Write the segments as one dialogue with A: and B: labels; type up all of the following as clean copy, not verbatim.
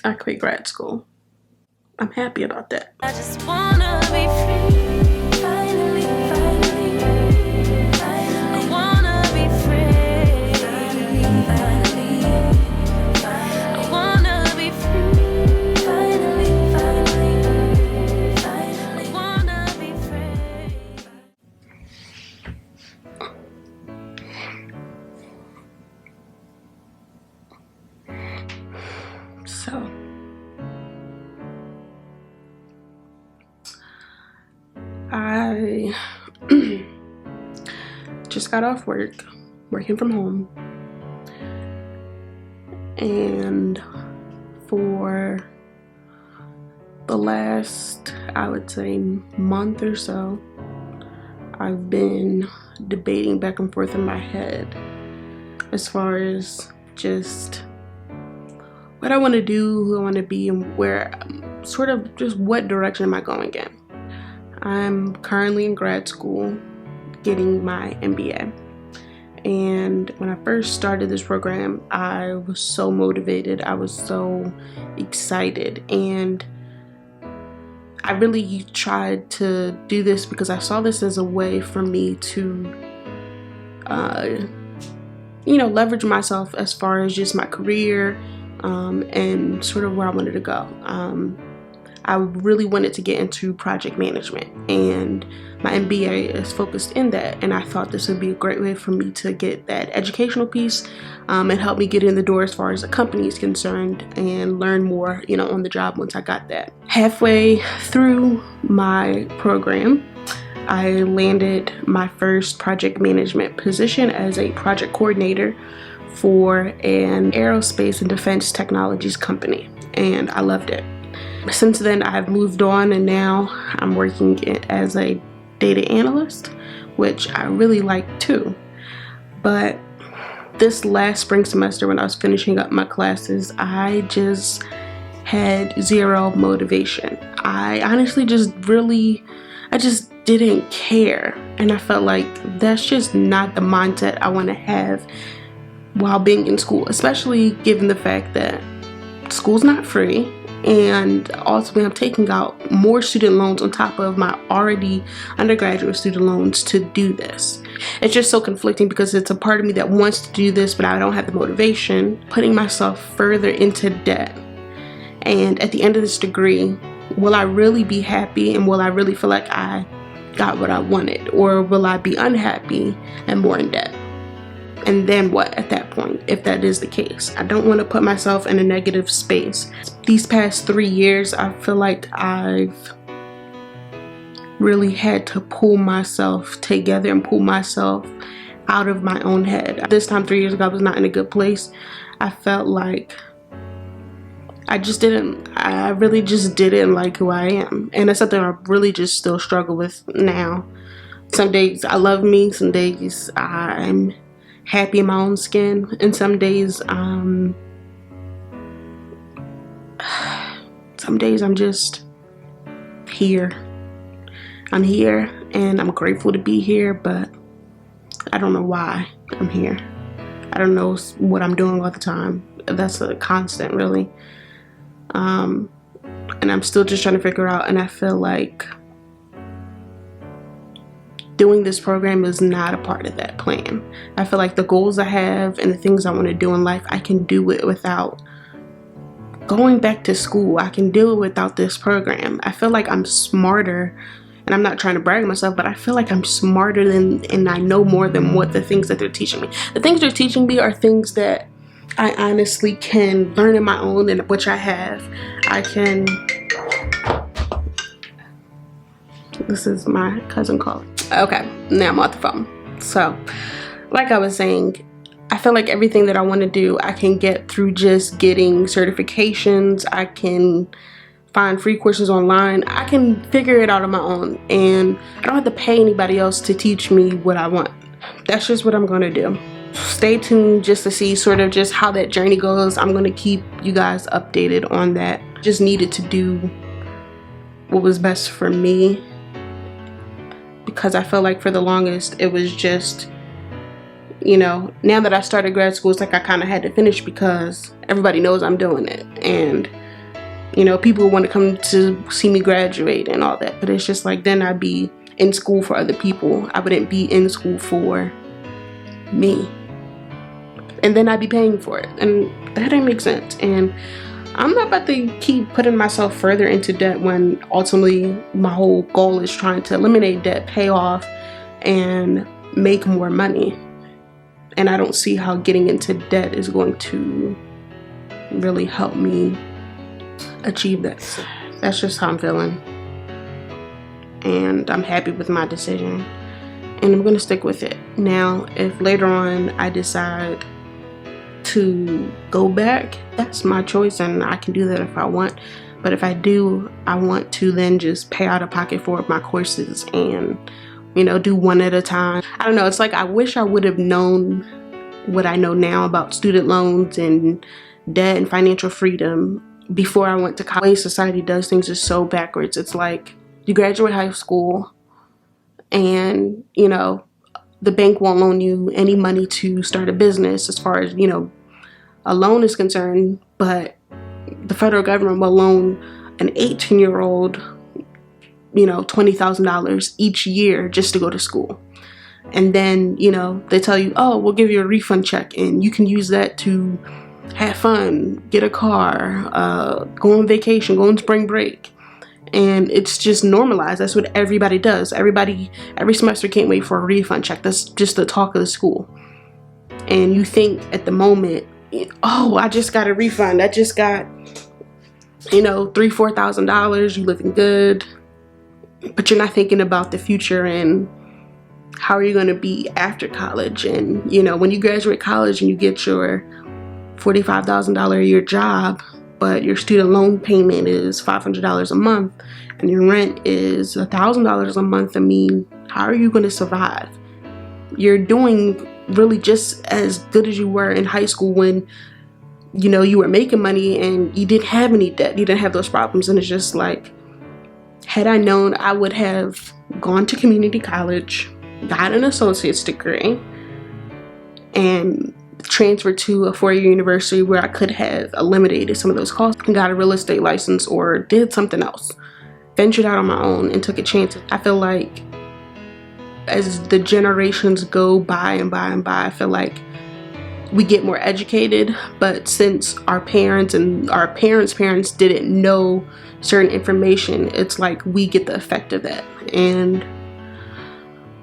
A: I quit grad school. I'm happy about that.
B: I just wanna be free, finally, finally, finally. I wanna be free, finally, finally, finally. I wanna be free, finally, finally, finally. I wanna be free.
A: So I just got off work, working from home, and for the last, I would say, month or so, I've been debating back and forth in my head as far as just what I want to do, who I want to be, and where, sort of just what direction am I going in. I'm currently in grad school getting my MBA, and when I first started this program, I was so motivated, I was so excited, and I really tried to do this because I saw this as a way for me to leverage myself as far as just my career and sort of where I wanted to go. I really wanted to get into project management, and my MBA is focused in that, and I thought this would be a great way for me to get that educational piece and help me get in the door as far as the company is concerned and learn more, on the job once I got that. Halfway through my program, I landed my first project management position as a project coordinator for an aerospace and defense technologies company, and I loved it. Since then, I have moved on, and now I'm working as a data analyst, which I really like too. But this last spring semester, when I was finishing up my classes, I just had zero motivation. I honestly I just didn't care, and I felt like that's just not the mindset I want to have while being in school, especially given the fact that school's not free. And ultimately, I'm taking out more student loans on top of my already undergraduate student loans to do this. It's just so conflicting because it's a part of me that wants to do this, but I don't have the motivation, putting myself further into debt. And at the end of this degree, will I really be happy, and will I really feel like I got what I wanted? Or will I be unhappy and more in debt? And then what at that point, if that is the case? I don't want to put myself in a negative space. These past 3 years, I feel like I've really had to pull myself together and pull myself out of my own head. This time 3 years ago, I was not in a good place. I felt like I really just didn't like who I am. And it's something I really just still struggle with now. Some days I love me, some days I'm happy in my own skin, and some days I'm just here. I'm here, and I'm grateful to be here, but I don't know why I'm here. I don't know what I'm doing all the time. That's a constant, really. And I'm still just trying to figure out, and I feel like doing this program is not a part of that plan. I feel like the goals I have and the things I want to do in life, I can do it without going back to school. I can do it without this program. I feel like I'm smarter, and I'm not trying to brag on myself, but I feel like I'm smarter and I know more than what the things that they're teaching me. The things they're teaching me are things that I honestly can learn in my own, and which I have. This is my cousin calling. Okay, now I'm off the phone. So, like I was saying, I feel like everything that I want to do, I can get through just getting certifications. I can find free courses online. I can figure it out on my own, and I don't have to pay anybody else to teach me what I want. That's just what I'm going to do. Stay tuned just to see sort of just how that journey goes. I'm going to keep you guys updated on that. Just needed to do what was best for me, because I felt like for the longest it was just, now that I started grad school, it's like I kind of had to finish because everybody knows I'm doing it, and You know, people want to come to see me graduate and all that, but it's just like, then I'd be in school for other people. I wouldn't be in school for me. And then I'd be paying for it, and that didn't make sense. And I'm not about to keep putting myself further into debt when ultimately my whole goal is trying to eliminate debt, pay off, and make more money. And I don't see how getting into debt is going to really help me achieve that. So that's just how I'm feeling. And I'm happy with my decision. And I'm going to stick with it. Now, if later on I decide to go back, that's my choice, and I can do that if I want. But if I do, I want to then just pay out of pocket for my courses and, you know, do one at a time. I don't know, it's like I wish I would have known what I know now about student loans and debt and financial freedom before I went to college. The way society does things is so backwards. It's like you graduate high school and, you know, the bank won't loan you any money to start a business as far as, you know, a loan is concerned, but the federal government will loan an 18-year-old, you know, $20,000 each year just to go to school. And then, you know, they tell you, oh, we'll give you a refund check and you can use that to have fun, get a car, go on vacation, go on spring break. And it's just normalized. That's what everybody does. Everybody, every semester can't wait for a refund check. That's just the talk of the school. And you think at the moment, oh, I just got a refund. I just got, you know, $3,000-$4,000. You living good. But you're not thinking about the future and how are you going to be after college. And, you know, when you graduate college and you get your $45,000 a year job, but your student loan payment is $500 a month and your rent is $1,000 a month, I mean, how are you going to survive? You're doing really just as good as you were in high school when, you know, you were making money and you didn't have any debt. You didn't have those problems. And it's just like, had I known, I would have gone to community college, got an associate's degree, and transferred to a four-year university where I could have eliminated some of those costs and got a real estate license or did something else, ventured out on my own and took a chance. I feel like as the generations go by and by and by, I feel like we get more educated, but since our parents and our parents' parents didn't know certain information, it's like we get the effect of that. And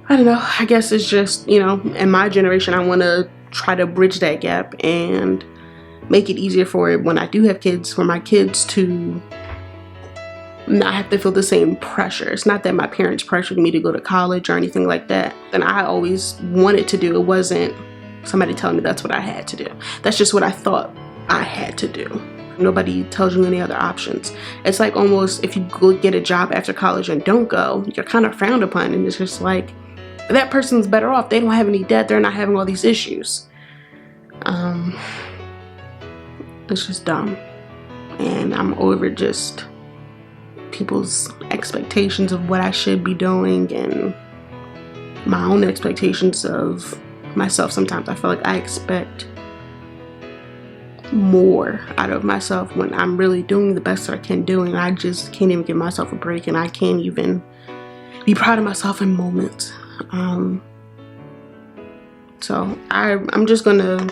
A: I don't know, I guess it's just, you know, in my generation, I want to try to bridge that gap and make it easier for it when I do have kids, for my kids to not have to feel the same pressure. It's not that my parents pressured me to go to college or anything like that. And I always wanted to do. It wasn't somebody telling me that's what I had to do. That's just what I thought I had to do. Nobody tells you any other options. It's like almost if you go get a job after college and don't go, you're kind of frowned upon. And it's just like, that person's better off. They don't have any debt. They're not having all these issues. It's just dumb. And I'm over just people's expectations of what I should be doing and my own expectations of myself. Sometimes I feel like I expect more out of myself when I'm really doing the best that I can do, and I just can't even give myself a break, and I can't even be proud of myself in moments. So I'm just gonna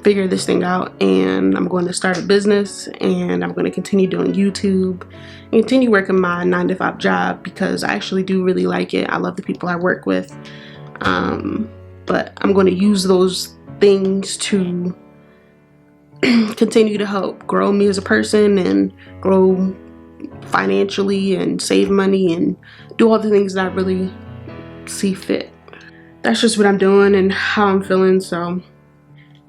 A: figure this thing out, and I'm going to start a business, and I'm going to continue doing YouTube and continue working my 9-to-5 job because I actually do really like it. I love the people I work with, but I'm going to use those things to continue to help grow me as a person and grow financially and save money and do all the things that I really see fit. That's just what I'm doing and how I'm feeling. So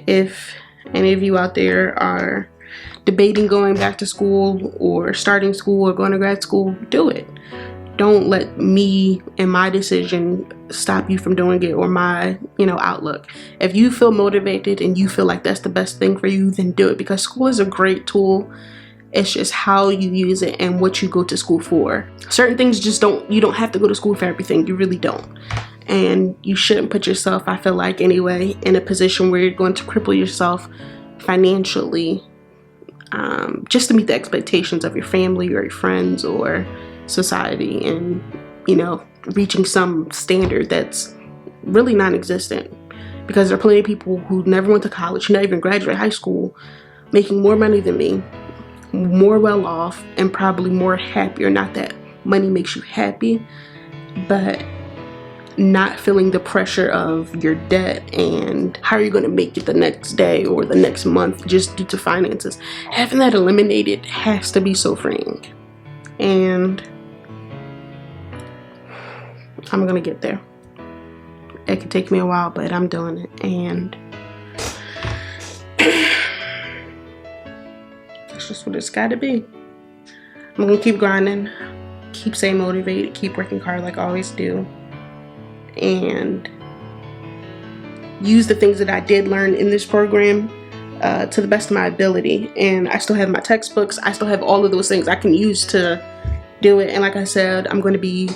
A: if any of you out there are debating going back to school or starting school or going to grad school, do it. Don't let me and my decision stop you from doing it, or my, outlook. If you feel motivated and you feel like that's the best thing for you, then do it, because school is a great tool. It's just how you use it and what you go to school for. Certain things you don't have to go to school for everything. You really don't. And you shouldn't put yourself, I feel like anyway, in a position where you're going to cripple yourself financially just to meet the expectations of your family or your friends or society, and you know, reaching some standard that's really non-existent, because there are plenty of people who never went to college, who never even graduated high school, making more money than me, more well off, and probably more happier. Not that money makes you happy, but not feeling the pressure of your debt and how are you going to make it the next day or the next month just due to finances. Having that eliminated has to be so freeing, and I'm gonna get there. It could take me a while, but I'm doing it, and that's just what it's gotta be. I'm gonna keep grinding, keep staying motivated, keep working hard like I always do, and use the things that I did learn in this program to the best of my ability. And I still have my textbooks, I still have all of those things I can use to do it. And like I said, I'm going to be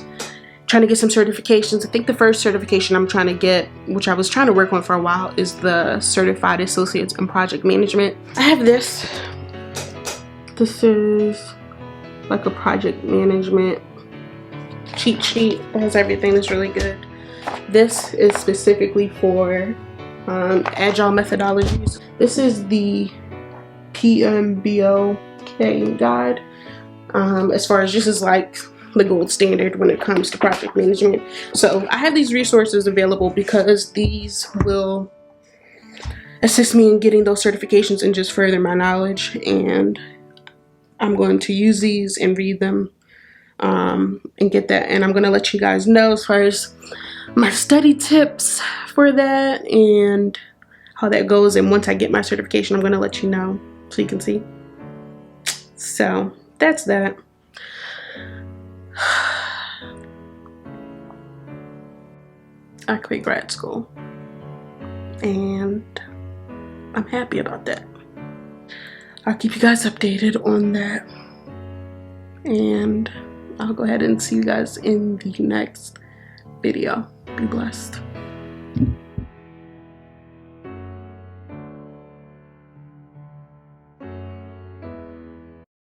A: trying to get some certifications. I think the first certification I'm trying to get, which I was trying to work on for a while, is the Certified Associates in Project Management. I have this. This is like a project management cheat sheet. It has everything that's really good. This is specifically for agile methodologies. This is the PMBOK guide. As far as this is like the gold standard when it comes to project management. So I have these resources available because these will assist me in getting those certifications and just further my knowledge. And I'm going to use these and read them and get that. And I'm going to let you guys know as far as my study tips for that and how that goes. And once I get my certification, I'm going to let you know so you can see. So that's that. I quit grad school, and I'm happy about that. I'll keep you guys updated on that, and I'll go ahead and see you guys in the next video. Be blessed.